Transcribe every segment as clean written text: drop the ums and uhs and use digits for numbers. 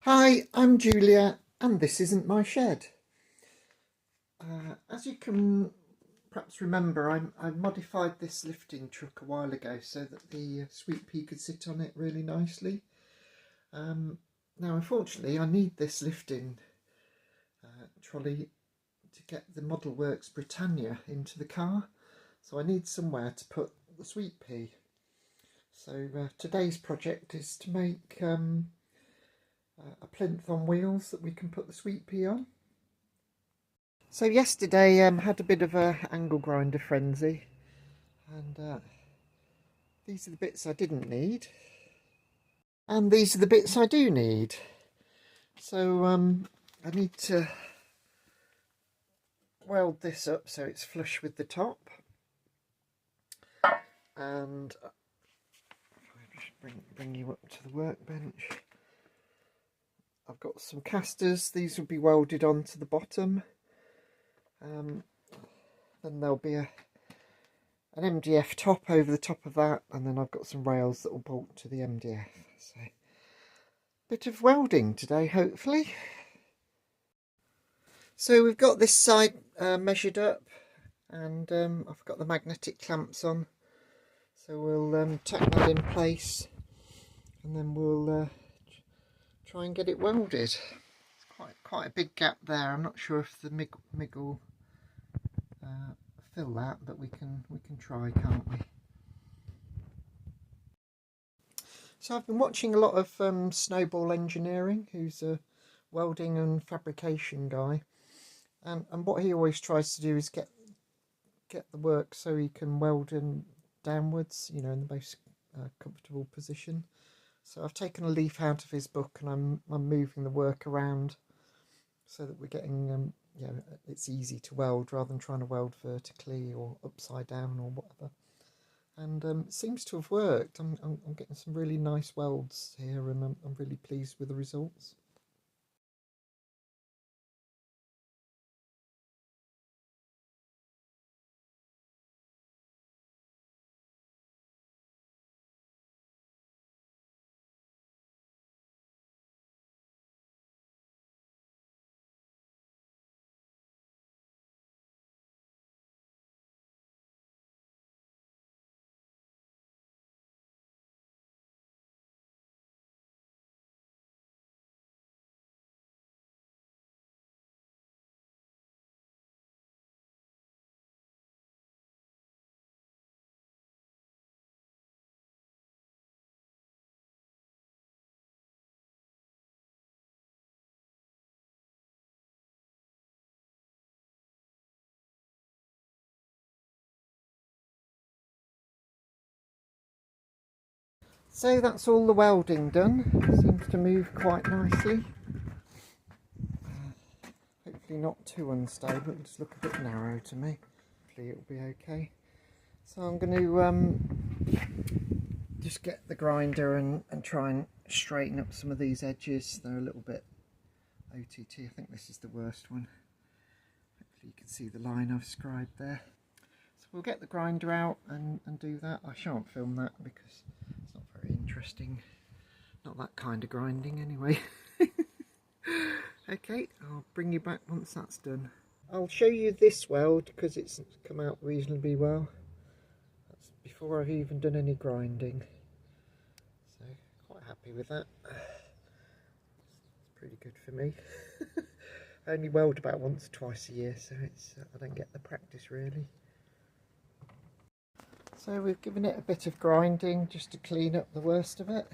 Hi, I'm Julia and this isn't my shed. As you can perhaps remember, I modified this lifting truck a while ago so that the Sweet Pea could sit on it really nicely. Now unfortunately I need this lifting trolley to get the Model Works Britannia into the car, so I need somewhere to put the Sweet Pea. So today's project is to make a plinth on wheels that we can put the Sweet Pea on. So yesterday had a bit of a angle grinder frenzy, and these are the bits I didn't need, and these are the bits I do need. So I need to weld this up so it's flush with the top, and I'll just bring you up to the workbench. I've got some casters. These will be welded onto the bottom. Then there'll be an MDF top over the top of that, and then I've got some rails that will bolt to the MDF. So bit of welding today, hopefully. So we've got this side measured up, and I've got the magnetic clamps on, so we'll tack that in place and then we'll try and get it welded. It's quite a big gap there. I'm not sure if the MIG will fill that, but we can try, can't we? So I've been watching a lot of Snowball Engineering, who's a welding and fabrication guy, and what he always tries to do is get the work so he can weld in downwards, you know, in the most comfortable position. So I've taken a leaf out of his book and I'm moving the work around so that we're getting you know, it's easy to weld rather than trying to weld vertically or upside down or whatever. And it seems to have worked. I'm getting some really nice welds here, and I'm really pleased with the results. So that's all the welding done. Seems to move quite nicely. Hopefully not too unstable. It'll just look a bit narrow to me. Hopefully it'll be okay. So I'm going to just get the grinder and try and straighten up some of these edges. They're a little bit OTT. I think this is the worst one. Hopefully you can see the line I've scribed there. So we'll get the grinder out and do that. I shan't film that because it's not very interesting. Not that kind of grinding anyway. Okay, I'll bring you back once that's done. I'll show you this weld because it's come out reasonably well. That's before I've even done any grinding. So quite happy with that. It's pretty good for me. I only weld about once or twice a year, so it's I don't get the practice really. So we've given it a bit of grinding just to clean up the worst of it,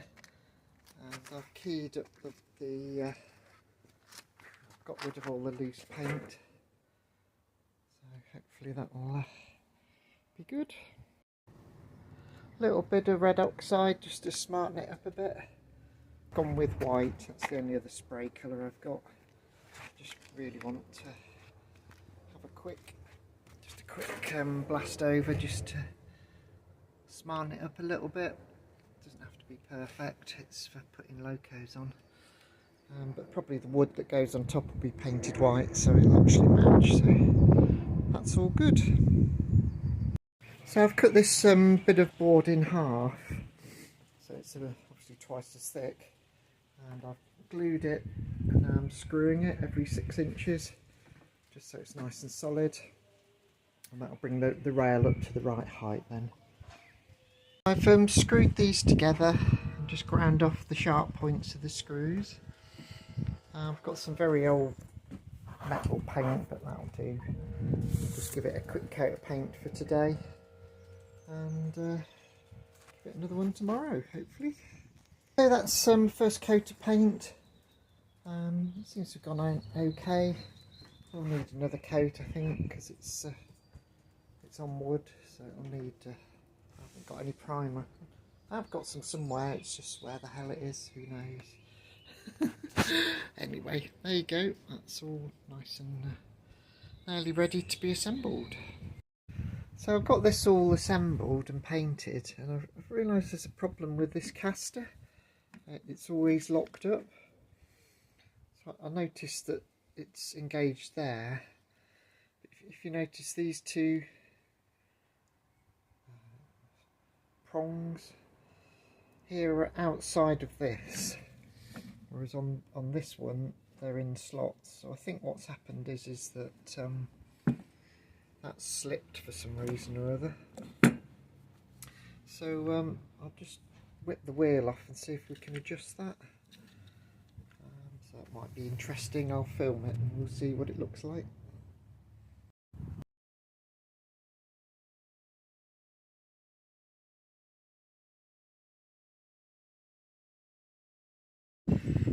and I've keyed up the got rid of all the loose paint, so hopefully that will be good. A little bit of red oxide just to smarten it up a bit. Gone with white, that's the only other spray colour I've got. Just really want to have a quick blast over just to smarten it up a little bit. Doesn't have to be perfect, it's for putting locos on. But probably the wood that goes on top will be painted white, so it'll actually match, so that's all good. So I've cut this bit of board in half, so it's obviously twice as thick, and I've glued it and I'm screwing it every 6 inches just so it's nice and solid, and that'll bring the rail up to the right height then. I've screwed these together and just ground off the sharp points of the screws. I've got some very old metal paint, but that'll do. Just give it a quick coat of paint for today and give it another one tomorrow, hopefully. So that's first coat of paint. It seems to have gone out okay. I'll need another coat, I think, because it's on wood, so it'll need. I haven't got any primer. I've got some somewhere. It's just where the hell it is. Who knows? Anyway, there you go. That's all nice and nearly ready to be assembled. So I've got this all assembled and painted, and I've realised there's a problem with this caster. It's always locked up. So I noticed that it's engaged there. If you notice, these two prongs here are outside of this, whereas on this one they're in slots. So I think what's happened is that that's slipped for some reason or other. So I'll just whip the wheel off and see if we can adjust that. So that might be interesting. I'll film it and we'll see what it looks like.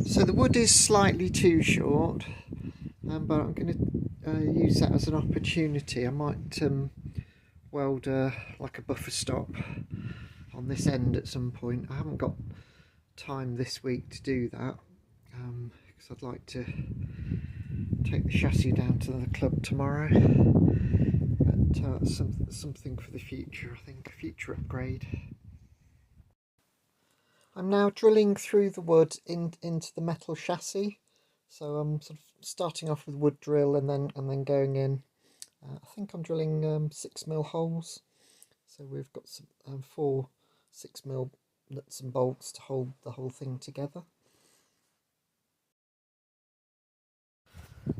So the wood is slightly too short, but I'm going to use that as an opportunity. I might weld like a buffer stop on this end at some point. I haven't got time this week to do that because I'd like to take the chassis down to the club tomorrow. But something for the future, I think, a future upgrade. I'm now drilling through the wood into the metal chassis. So I'm sort of starting off with wood drill and then going in. I think I'm drilling 6mm holes. So we've got some 4 6mm nuts and bolts to hold the whole thing together.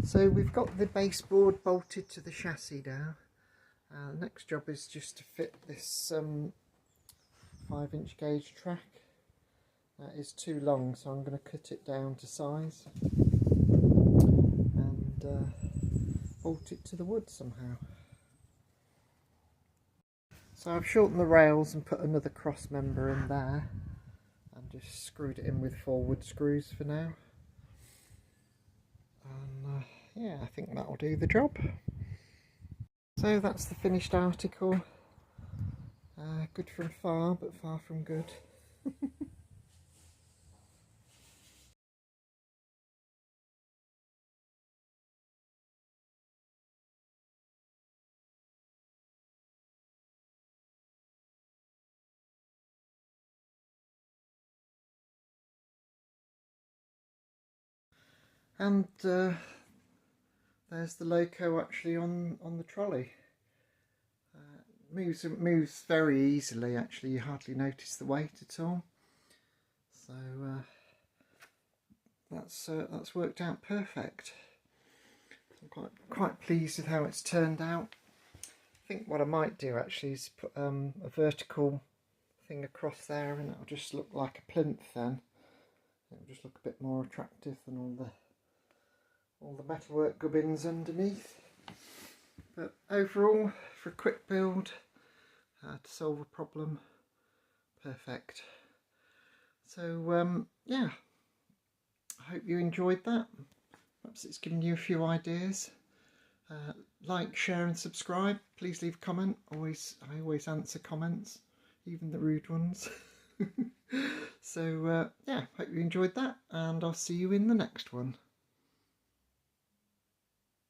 So we've got the baseboard bolted to the chassis now. The next job is just to fit this 5-inch gauge track. That is too long, so I'm going to cut it down to size and bolt it to the wood somehow. So I've shortened the rails and put another cross member in there and just screwed it in with 4 wood screws for now. And yeah, I think that'll do the job. So that's the finished article. Good from far, but far from good. And there's the loco actually on the trolley. Moves very easily actually, you hardly notice the weight at all. So that's worked out perfect. I'm quite pleased with how it's turned out. I think what I might do actually is put a vertical thing across there, and it'll just look like a plinth then. It'll just look a bit more attractive than all the metalwork gubbins underneath. But overall, for a quick build to solve a problem, perfect. So yeah, I hope you enjoyed that. Perhaps it's given you a few ideas. Like, share and subscribe. Please leave a comment. I always answer comments, even the rude ones. So yeah, hope you enjoyed that, and I'll see you in the next one.